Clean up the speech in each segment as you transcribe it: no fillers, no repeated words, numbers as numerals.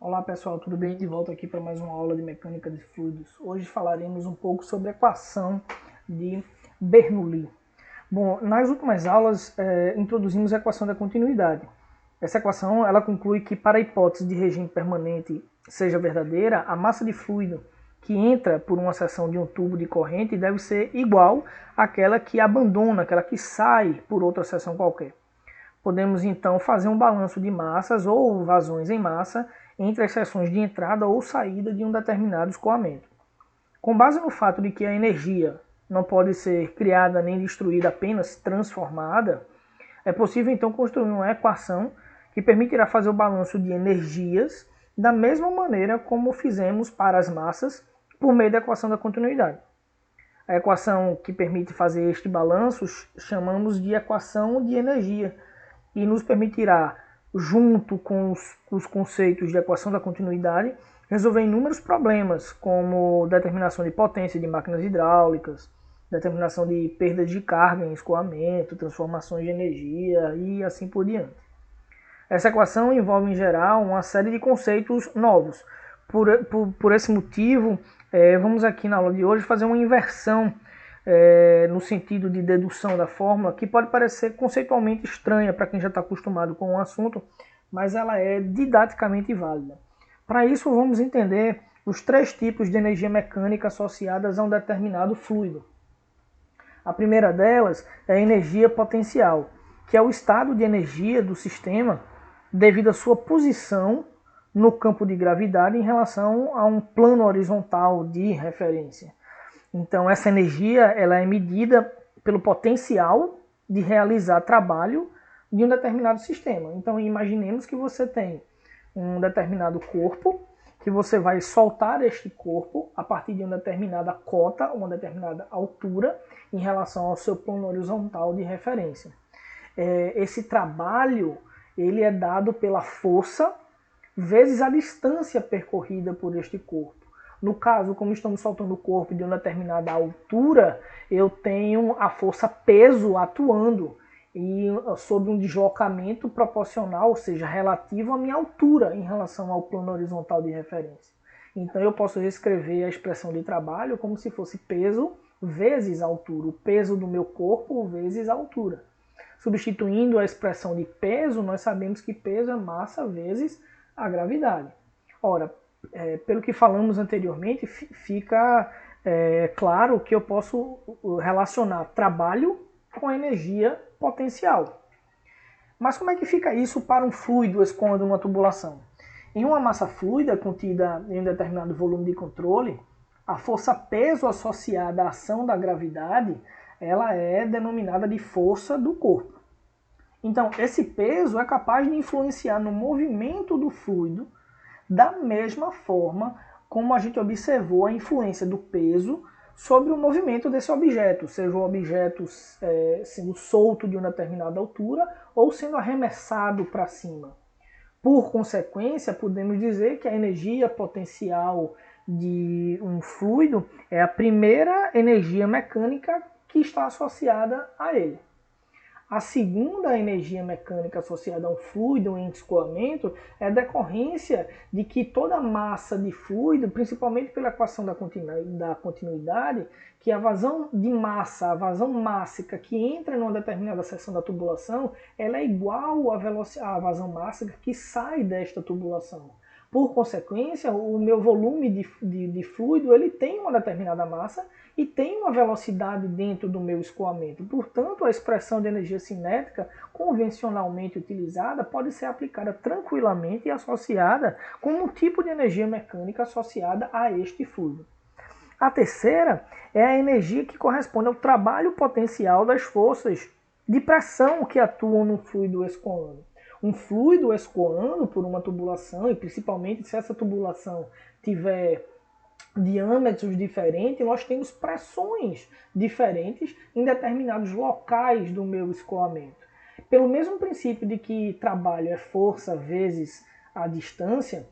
Olá pessoal, tudo bem? De volta aqui para mais uma aula de mecânica de fluidos. Hoje falaremos um pouco sobre a equação de Bernoulli. Bom, nas últimas aulas introduzimos a equação da continuidade. Essa equação ela conclui que para a hipótese de regime permanente seja verdadeira, a massa de fluido que entra por uma seção de um tubo de corrente deve ser igual àquela que abandona, aquela que sai por outra seção qualquer. Podemos então fazer um balanço de massas ou vazões em massa entre as seções de entrada ou saída de um determinado escoamento. Com base no fato de que a energia não pode ser criada nem destruída, apenas transformada, é possível então construir uma equação que permitirá fazer o balanço de energias da mesma maneira como fizemos para as massas por meio da equação da continuidade. A equação que permite fazer este balanço chamamos de equação de energia, e nos permitirá, junto com os conceitos de equação da continuidade, resolver inúmeros problemas, como determinação de potência de máquinas hidráulicas, determinação de perdas de carga em escoamento, transformações de energia e assim por diante. Essa equação envolve, em geral, uma série de conceitos novos. Por esse motivo, vamos aqui na aula de hoje fazer uma inversão no sentido de dedução da fórmula, que pode parecer conceitualmente estranha para quem já está acostumado com o assunto, mas ela é didaticamente válida. Para isso, vamos entender os três tipos de energia mecânica associadas a um determinado fluido. A primeira delas é a energia potencial, que é o estado de energia do sistema devido à sua posição no campo de gravidade em relação a um plano horizontal de referência. Então, essa energia ela é medida pelo potencial de realizar trabalho de um determinado sistema. Então, imaginemos que você tem um determinado corpo, que você vai soltar este corpo a partir de uma determinada cota, uma determinada altura, em relação ao seu plano horizontal de referência. Esse trabalho ele é dado pela força vezes a distância percorrida por este corpo. No caso, como estamos soltando o corpo de uma determinada altura, eu tenho a força peso atuando e sob um deslocamento proporcional, ou seja, relativo à minha altura em relação ao plano horizontal de referência. Então eu posso reescrever a expressão de trabalho como se fosse peso vezes altura, o peso do meu corpo vezes a altura. Substituindo a expressão de peso, nós sabemos que peso é massa vezes a gravidade. Ora, pelo que falamos anteriormente, fica claro que eu posso relacionar trabalho com energia potencial. Mas como é que fica isso para um fluido escoando uma tubulação? Em uma massa fluida contida em um determinado volume de controle, a força-peso associada à ação da gravidade ela é denominada de força do corpo. Então, esse peso é capaz de influenciar no movimento do fluido da mesma forma como a gente observou a influência do peso sobre o movimento desse objeto, seja o objeto sendo solto de uma determinada altura ou sendo arremessado para cima. Por consequência, podemos dizer que a energia potencial de um fluido é a primeira energia mecânica que está associada a ele. A segunda energia mecânica associada a um fluido em escoamento é decorrência de que toda massa de fluido, principalmente pela equação da continuidade, que a vazão de massa, a vazão mássica que entra numa determinada seção da tubulação, ela é igual à vazão mássica que sai desta tubulação. Por consequência, o meu volume de fluido ele tem uma determinada massa e tem uma velocidade dentro do meu escoamento. Portanto, a expressão de energia cinética convencionalmente utilizada pode ser aplicada tranquilamente e associada com um tipo de energia mecânica associada a este fluido. A terceira é a energia que corresponde ao trabalho potencial das forças de pressão que atuam no fluido escoando. Um fluido escoando por uma tubulação, e principalmente se essa tubulação tiver diâmetros diferentes, nós temos pressões diferentes em determinados locais do meu escoamento. Pelo mesmo princípio de que trabalho é força vezes a distância,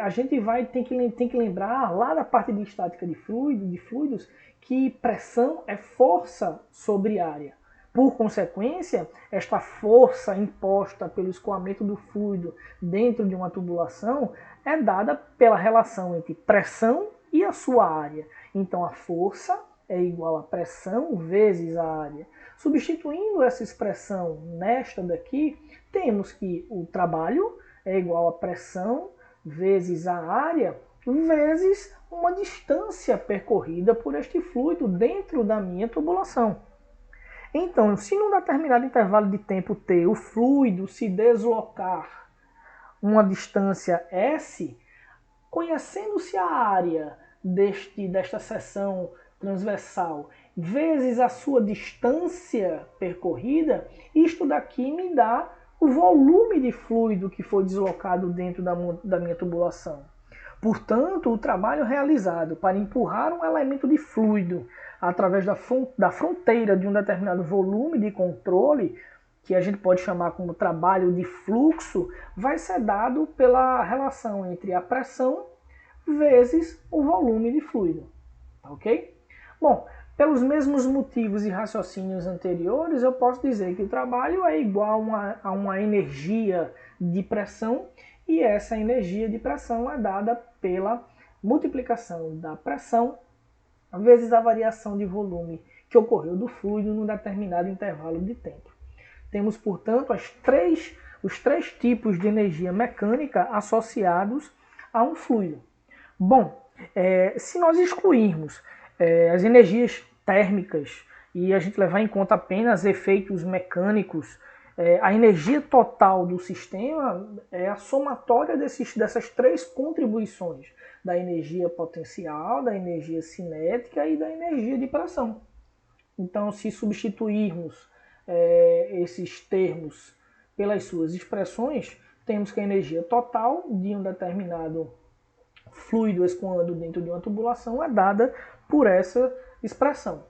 a gente tem que lembrar lá da parte de estática de fluidos que pressão é força sobre área. Por consequência, esta força imposta pelo escoamento do fluido dentro de uma tubulação é dada pela relação entre pressão e a sua área. Então a força é igual a pressão vezes a área. Substituindo essa expressão nesta daqui, temos que o trabalho é igual a pressão vezes a área vezes uma distância percorrida por este fluido dentro da minha tubulação. Então, se num determinado intervalo de tempo t o fluido se deslocar uma distância s, conhecendo-se a área desta seção transversal vezes a sua distância percorrida, isto daqui me dá o volume de fluido que foi deslocado dentro da minha tubulação. Portanto, o trabalho realizado para empurrar um elemento de fluido através da fronteira de um determinado volume de controle, que a gente pode chamar como trabalho de fluxo, vai ser dado pela relação entre a pressão vezes o volume de fluido. Ok? Bom, pelos mesmos motivos e raciocínios anteriores, eu posso dizer que o trabalho é igual a uma energia de pressão, e essa energia de pressão é dada pela multiplicação da pressão vezes a variação de volume que ocorreu do fluido num determinado intervalo de tempo. Temos, portanto, os três tipos de energia mecânica associados a um fluido. Bom, se nós excluirmos as energias térmicas e a gente levar em conta apenas efeitos mecânicos, a energia total do sistema é a somatória dessas três contribuições, da energia potencial, da energia cinética e da energia de pressão. Então, se substituirmos esses termos pelas suas expressões, temos que a energia total de um determinado fluido escoando dentro de uma tubulação é dada por essa expressão.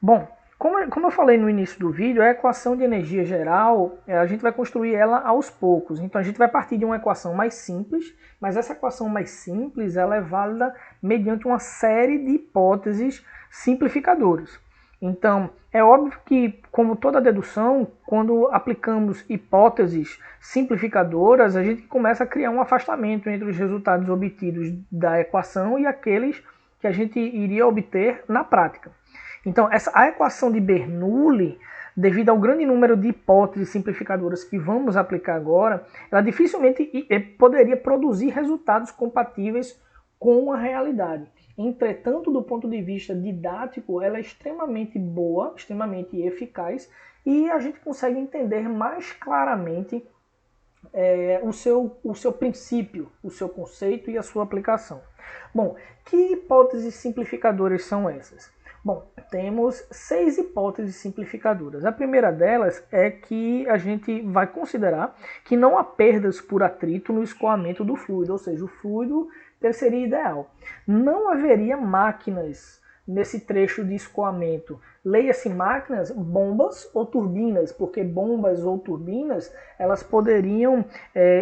Bom, como eu falei no início do vídeo, a equação de energia geral, a gente vai construir ela aos poucos. Então a gente vai partir de uma equação mais simples, mas essa equação mais simples ela é válida mediante uma série de hipóteses simplificadoras. Então, é óbvio que, como toda dedução, quando aplicamos hipóteses simplificadoras, a gente começa a criar um afastamento entre os resultados obtidos da equação e aqueles que a gente iria obter na prática. Então, a equação de Bernoulli, devido ao grande número de hipóteses simplificadoras que vamos aplicar agora, ela dificilmente poderia produzir resultados compatíveis com a realidade. Entretanto, do ponto de vista didático, ela é extremamente boa, extremamente eficaz, e a gente consegue entender mais claramente o seu princípio, o seu conceito e a sua aplicação. Bom, que hipóteses simplificadoras são essas? Bom, temos 6 hipóteses simplificadoras. A primeira delas é que a gente vai considerar que não há perdas por atrito no escoamento do fluido, ou seja, o fluido seria ideal. Não haveria máquinas nesse trecho de escoamento. Leia-se máquinas, bombas ou turbinas, porque bombas ou turbinas elas poderiam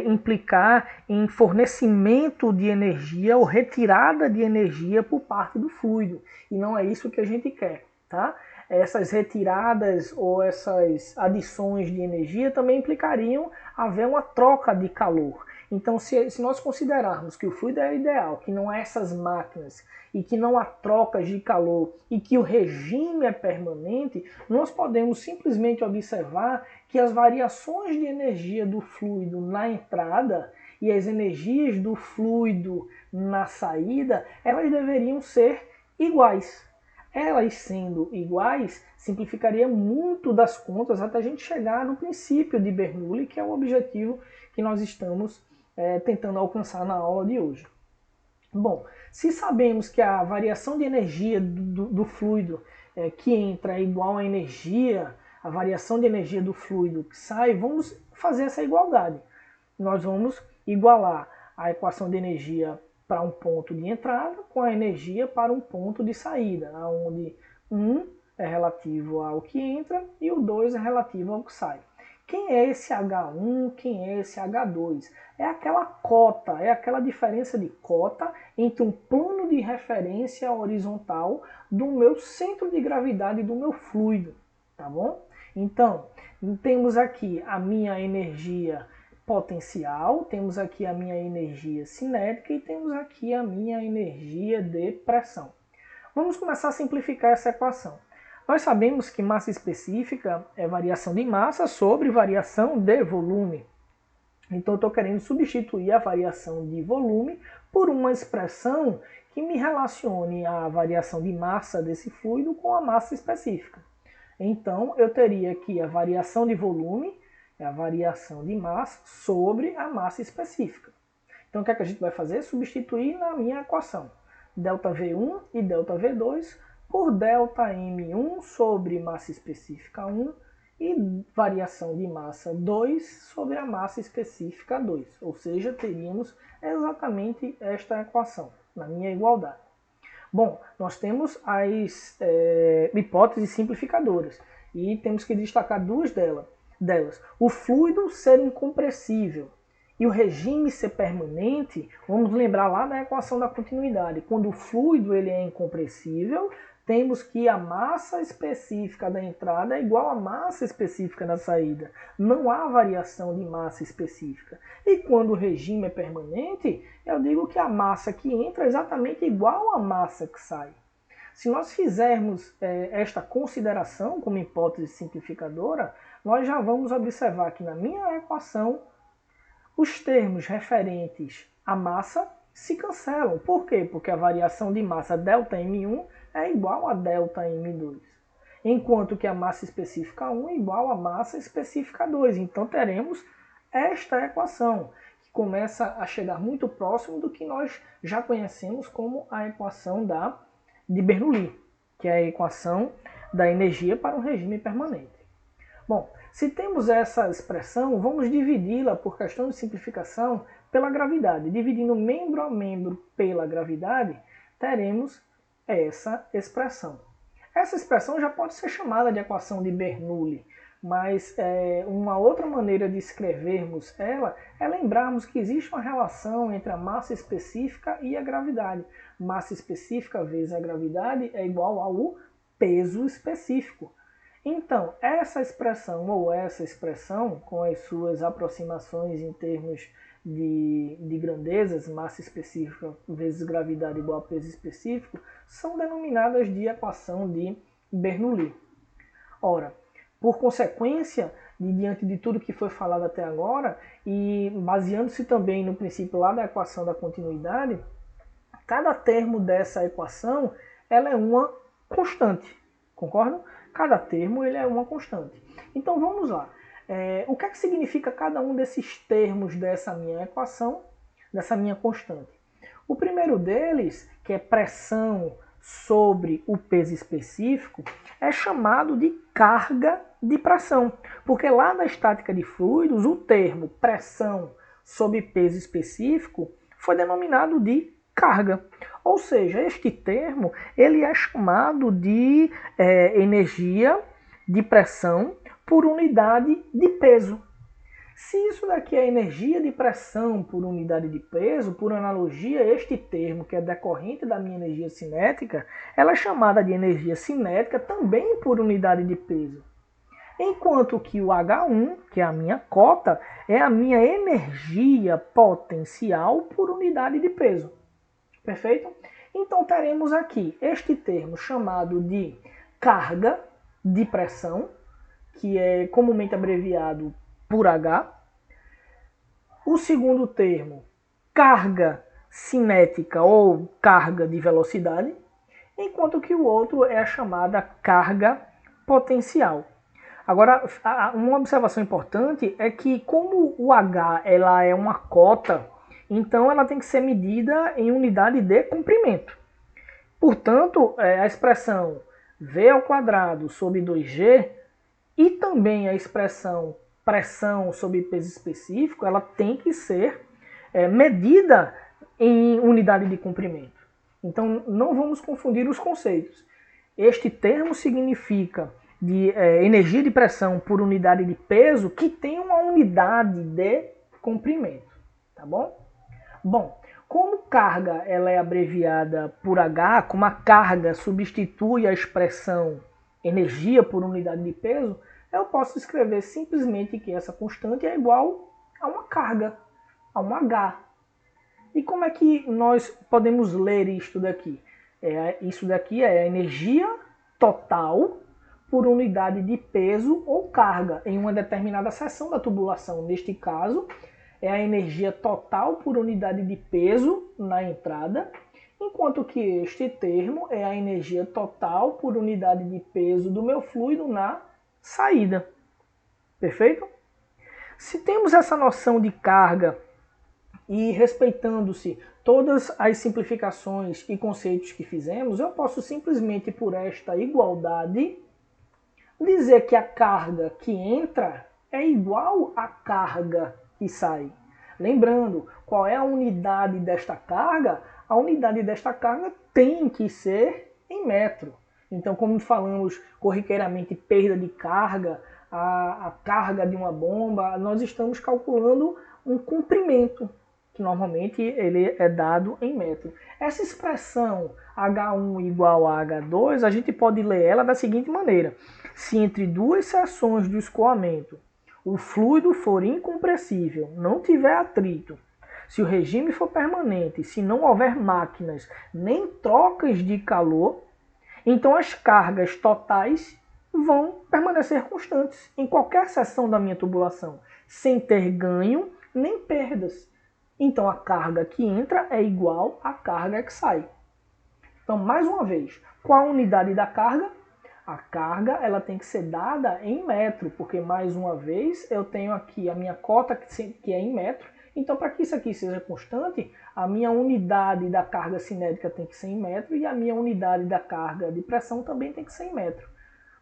implicar em fornecimento de energia ou retirada de energia por parte do fluido. E não é isso que a gente quer, tá? Essas retiradas ou essas adições de energia também implicariam haver uma troca de calor. Então, se nós considerarmos que o fluido é ideal, que não há essas máquinas e que não há trocas de calor e que o regime é permanente, nós podemos simplesmente observar que as variações de energia do fluido na entrada e as energias do fluido na saída, elas deveriam ser iguais. Elas sendo iguais, simplificaria muito das contas até a gente chegar no princípio de Bernoulli, que é o objetivo que nós estamos tentando alcançar na aula de hoje. Bom, se sabemos que a variação de energia do fluido que entra é igual à a variação de energia do fluido que sai, vamos fazer essa igualdade. Nós vamos igualar a equação de energia para um ponto de entrada com a energia para um ponto de saída, onde 1 é relativo ao que entra e o 2 é relativo ao que sai. Quem é esse H1, quem é esse H2? É aquela cota, é aquela diferença de cota entre um plano de referência horizontal do meu centro de gravidade do meu fluido. tá bom? Então, temos aqui a minha energia potencial, temos aqui a minha energia cinética e temos aqui a minha energia de pressão. Vamos começar a simplificar essa equação. Nós sabemos que massa específica é variação de massa sobre variação de volume. Então eu estou querendo substituir a variação de volume por uma expressão que me relacione a variação de massa desse fluido com a massa específica. Então eu teria que a variação de volume é a variação de massa sobre a massa específica. Então o que é que a gente vai fazer? Substituir na minha equação ΔV1 e ΔV2 por ΔM1 sobre massa específica 1 e variação de massa 2 sobre a massa específica 2. Ou seja, teríamos exatamente esta equação na minha igualdade. Bom, nós temos as hipóteses simplificadoras e temos que destacar duas delas. O fluido ser incompressível e o regime ser permanente. Vamos lembrar lá da equação da continuidade. Quando o fluido ele é incompressível, temos que a massa específica da entrada é igual à massa específica da saída. Não há variação de massa específica. E quando o regime é permanente, eu digo que a massa que entra é exatamente igual à massa que sai. Se nós fizermos esta consideração como hipótese simplificadora, nós já vamos observar que na minha equação os termos referentes à massa se cancelam. Por quê? Porque a variação de massa ΔM1 é igual a ΔM2, enquanto que a massa específica 1 é igual à massa específica 2. Então teremos esta equação, que começa a chegar muito próximo do que nós já conhecemos como a equação de Bernoulli, que é a equação da energia para um regime permanente. Bom, se temos essa expressão, vamos dividi-la por questão de simplificação pela gravidade. Dividindo membro a membro pela gravidade, teremos essa expressão. Essa expressão já pode ser chamada de equação de Bernoulli, mas uma outra maneira de escrevermos ela é lembrarmos que existe uma relação entre a massa específica e a gravidade. Massa específica vezes a gravidade é igual ao peso específico. Então, essa expressão ou essa expressão, com as suas aproximações em termos de grandezas, massa específica vezes gravidade igual a peso específico, são denominadas de equação de Bernoulli. Ora, por consequência, diante de tudo que foi falado até agora, e baseando-se também no princípio lá da equação da continuidade, cada termo dessa equação ela é uma constante, concordam? Cada termo ele é uma constante. Então vamos lá. O que é que significa cada um desses termos dessa minha equação, dessa minha constante? O primeiro deles, que é pressão sobre o peso específico, é chamado de carga de pressão. Porque lá na estática de fluidos, o termo pressão sobre peso específico foi denominado de carga. Ou seja, este termo ele é chamado de energia de pressão por unidade de peso. Se isso daqui é energia de pressão por unidade de peso, por analogia, este termo, que é decorrente da minha energia cinética, ela é chamada de energia cinética também por unidade de peso. Enquanto que o H1, que é a minha cota, é a minha energia potencial por unidade de peso. Perfeito? Então teremos aqui este termo chamado de carga de pressão, que é comumente abreviado por H. O segundo termo, carga cinética ou carga de velocidade, enquanto que o outro é a chamada carga potencial. Agora, uma observação importante é que como o H ela é uma cota, então ela tem que ser medida em unidade de comprimento. Portanto, a expressão V² sobre 2G e também a expressão pressão sobre peso específico, ela tem que ser medida em unidade de comprimento. Então, não vamos confundir os conceitos. Este termo significa de energia de pressão por unidade de peso que tem uma unidade de comprimento, tá bom? Bom, como carga ela é abreviada por H, como a carga substitui a expressão energia por unidade de peso, eu posso escrever simplesmente que essa constante é igual a uma carga, a um H. E como é que nós podemos ler isto daqui? Isso daqui é a energia total por unidade de peso ou carga em uma determinada seção da tubulação. Neste caso, é a energia total por unidade de peso na entrada, enquanto que este termo é a energia total por unidade de peso do meu fluido na saída. Perfeito? Se temos essa noção de carga e respeitando-se todas as simplificações e conceitos que fizemos, eu posso simplesmente, por esta igualdade, dizer que a carga que entra é igual à carga que sai. Lembrando, qual é a unidade desta carga? A unidade desta carga tem que ser em metro. Então, como falamos corriqueiramente, perda de carga, a carga de uma bomba, nós estamos calculando um comprimento, que normalmente ele é dado em metro. Essa expressão H1 igual a H2, a gente pode ler ela da seguinte maneira. Se entre duas seções do escoamento o fluido for incompressível, não tiver atrito, se o regime for permanente, se não houver máquinas nem trocas de calor, então as cargas totais vão permanecer constantes em qualquer seção da minha tubulação, sem ter ganho nem perdas. Então a carga que entra é igual à carga que sai. Então, mais uma vez, qual a unidade da carga? A carga ela tem que ser dada em metro, porque mais uma vez eu tenho aqui a minha cota que é em metro. Então, para que isso aqui seja constante, a minha unidade da carga cinética tem que ser em metro e a minha unidade da carga de pressão também tem que ser em metro.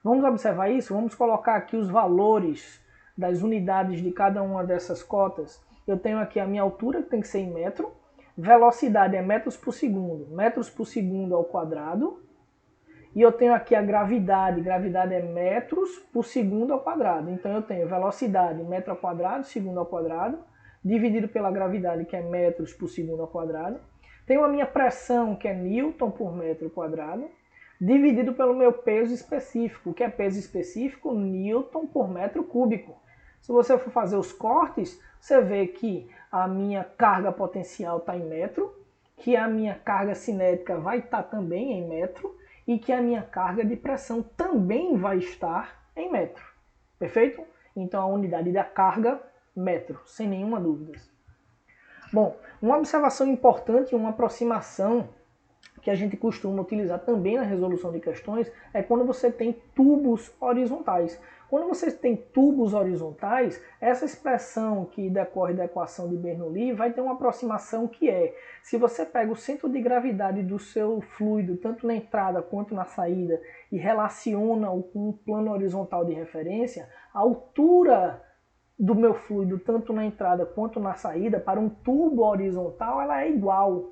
Vamos observar isso? Vamos colocar aqui os valores das unidades de cada uma dessas cotas. Eu tenho aqui a minha altura, que tem que ser em metro. Velocidade é metros por segundo ao quadrado. E eu tenho aqui a gravidade é metros por segundo ao quadrado. Então eu tenho velocidade, metro ao quadrado, segundo ao quadrado, dividido pela gravidade, que é metros por segundo ao quadrado. Tenho a minha pressão, que é newton por metro quadrado, dividido pelo meu peso específico. O que é peso específico? Newton por metro cúbico. Se você for fazer os cortes, você vê que a minha carga potencial está em metro, que a minha carga cinética vai estar também em metro e que a minha carga de pressão também vai estar em metro. Perfeito? Então a unidade da carga, metro, sem nenhuma dúvida. Bom, uma observação importante, uma aproximação que a gente costuma utilizar também na resolução de questões é quando você tem tubos horizontais. Quando você tem tubos horizontais, essa expressão que decorre da equação de Bernoulli vai ter uma aproximação que é, se você pega o centro de gravidade do seu fluido, tanto na entrada quanto na saída, e relaciona-o com um plano horizontal de referência, a altura do meu fluido, tanto na entrada quanto na saída, para um tubo horizontal, ela é igual.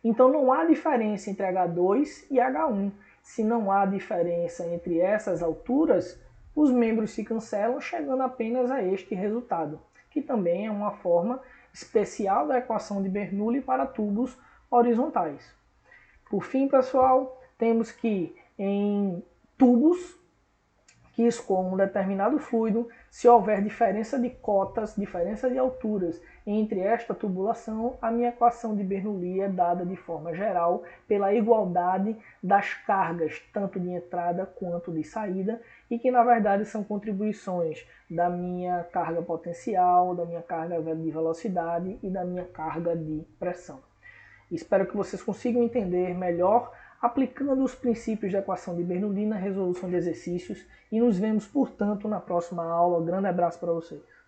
Então não há diferença entre H2 e H1. Se não há diferença entre essas alturas, os membros se cancelam, chegando apenas a este resultado, que também é uma forma especial da equação de Bernoulli para tubos horizontais. Por fim, pessoal, temos que em tubos que escoam um determinado fluido, se houver diferença de cotas, diferença de alturas entre esta tubulação, a minha equação de Bernoulli é dada de forma geral pela igualdade das cargas, tanto de entrada quanto de saída, e que na verdade são contribuições da minha carga potencial, da minha carga de velocidade e da minha carga de pressão. Espero que vocês consigam entender melhor aplicando os princípios da equação de Bernoulli na resolução de exercícios e nos vemos, portanto, na próxima aula. Grande abraço para vocês.